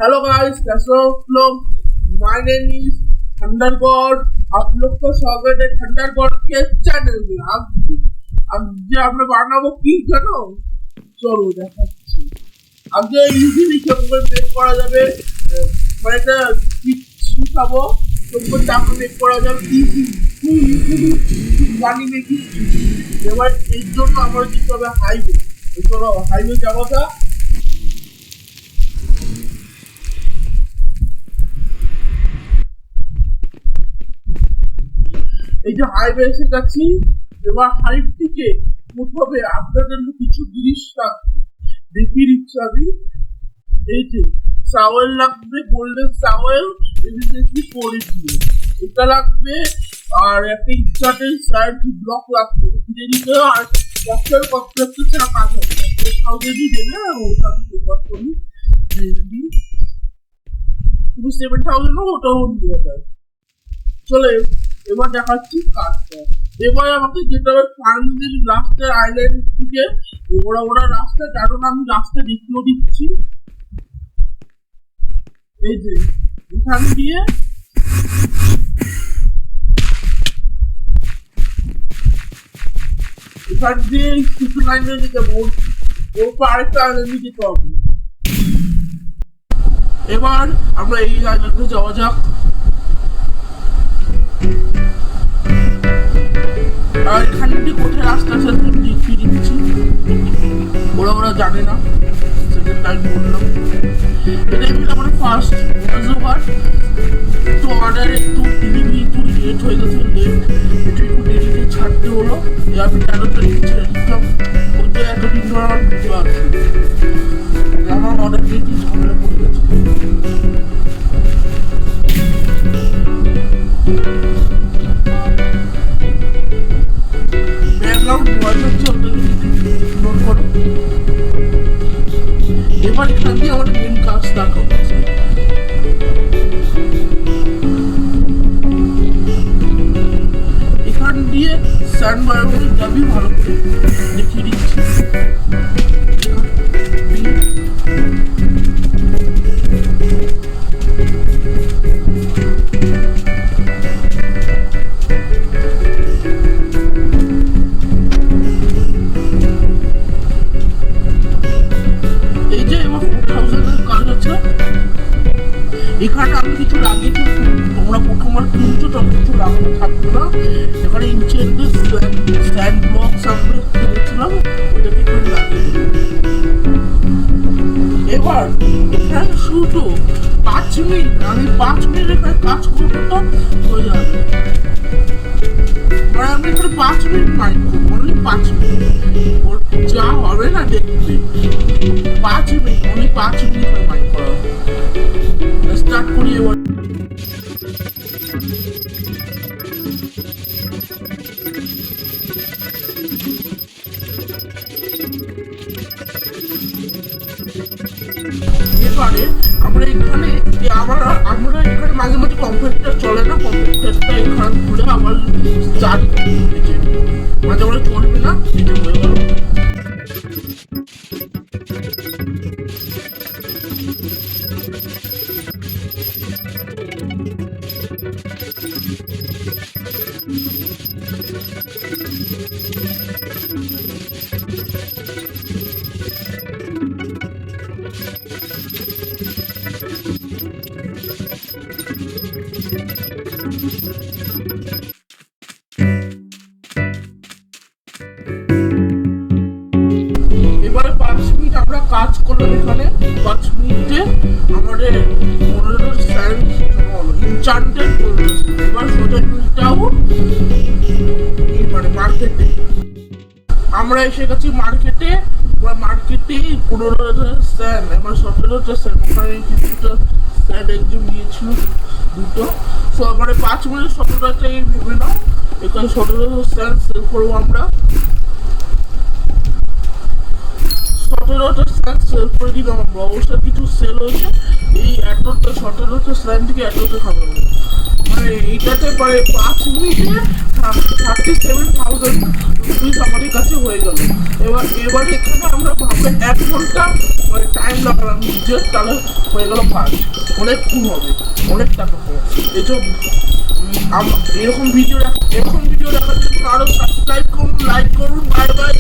Hello guys, कैसे हो आप लोग। My name is thunder God. आप लोग को स्वागत है थंडर गॉड के चैनल में। अब যে আমরা বানাবো কি জানো, চলো দেখাচ্ছি। আগে ইজিলি কেমন মেক করা যাবে, মানে একটা শিখাবো কেমন টাকা মেক করা যাবে ইজি, জানি নাকি। এবার এর জন্য আমার যেতে হবে হাইওয়ে। চলো হাইওয়ে যাবো। এই যে হাইওয়ে এসে গেছি। এবার হাইট থেকে প্রথমে আপনাদের কিছু জিনিস লাগবে, দেখিয়ে দিচ্ছি আমি। এই যে সাওয়েল লাগবে, গোল্ডেন সাওয়েল, এটা লাগবে। আর একটা ইনস্টান্ট স্যান্ড ব্লক লাগবে, কিনে নিতে। আর বক্সের কমপ্লেক্সে ছাড়া কাজ হবে, থাউজেন্ডই দেবে। ওটা আমি প্রভাব করি কিন্তু 7,000 ওটাও নিয়ে যায়। চলে এবার দেখাচ্ছি কাজটা। এবার আমাকে যেতে হবে ফার্মিংয়ের রাস্তার আইল্যান্ড থেকে ওরা রাস্তা, কারণ আমি রাস্তা দেখিয়েও দিচ্ছি। এই যে এখান দিয়ে কিছু লাইনে যেতে হবে, ওর আরেকটা আইল্যান্ডে যেতে হবে। এবার আমরা এই আইল্যান্ডে যাওয়া যাক। আর এখানে কোথায় রাস্তা আছে দেখিয়ে দিচ্ছি। ওরা জানে না, সেকেন্ড টাইম বললাম। এটাই ছিল আমার ফার্স্ট জোগাড়। তো অর্ডার একটু ডেলিভারি একটু লেট হয়ে গেছে, একটু ডেলিভারি ছাড়তে হলো। আমি 13 তারিখ ছেড়ে দিতাম, ওইটা এতদিন ধরে আমার ভিডিও আছে। আমার অর্ডার দিয়ে ঝামেলা পড়ে গেছে। এবার এখান দিয়ে আমাদের মেন কাজ দেখা হচ্ছে। এখান দিয়ে স্যান্ড বারবার যাবি, ভালো করে দেখিয়ে দিচ্ছি। এখানে আমি কিছু লাগিয়েছি, তোমরা প্রথমবার কিনছো তখন কিছু লাগানো থাকবে না। এখানে ইনচেন্টেড স্যান্ড বক্স আমরা কিনেছিলাম, ওইটাকে এখানে লাগিয়ে দেবো। এবার এখানে শুধু 5 মিনিট, আমি 5 মিনিট এখানে কাজ করবো তো হয়ে যাবে। মানে আমি এখানে 5 মিনিট মাইন্ড করবো, অনলি 5 মিনিট। যা হবে না দেখবে, 5 মিনিট, অনলি 5 মিনিট মাইন্ড করা হবে। স্টার্ট করি এবার। এবারে আমরা এখানে মাঝে মাঝে কম্পিউটার চলে না, কম্পিউটারটা এখানে খুলে আবার স্টার্ট মাঝে মাঝে চলবে না, এটা হয়ে গেল। এবারে 5 মিনিট আমরা কাজ করলাম। এখানে 5 মিনিটে আমাদের ইনচান্টেড করলো। এবার সোজা মানে মার্কেটে আমরা এসে গেছি। মার্কেটে 15,000 স্যান্ড, আমার 17,000 স্যান্ড। ওখানে কিছুটা স্যান্ড একজন দিয়েছিল, দুটো। সো মানে 5 মিনিট 17,000 ভেবে নাও। এখানে 17,000 স্যান্ড সেল করবো আমরা। 17,000 স্যান্ড সেল করে দিলাম আমরা। অবশ্যই কিছু সেল হয়েছে। এই 17,000 স্যান্ড থেকে 18,000 খাবে। মানে এইটাতে পরে 5 মিনিটে 37,000 রুপিস আমাদের কাছে হয়ে গেল। এবার এখানে আমরা ভাবে 1 ঘন্টা মানে টাইম লাগালাম যে তাহলে হয়ে গেল কাজ, অনেক খুন হবে, অনেক টাকা হবে। এসব এরকম ভিডিও দেখার জন্য আরো সাবস্ক্রাইব করুন, লাইক করুন, বাই বাই।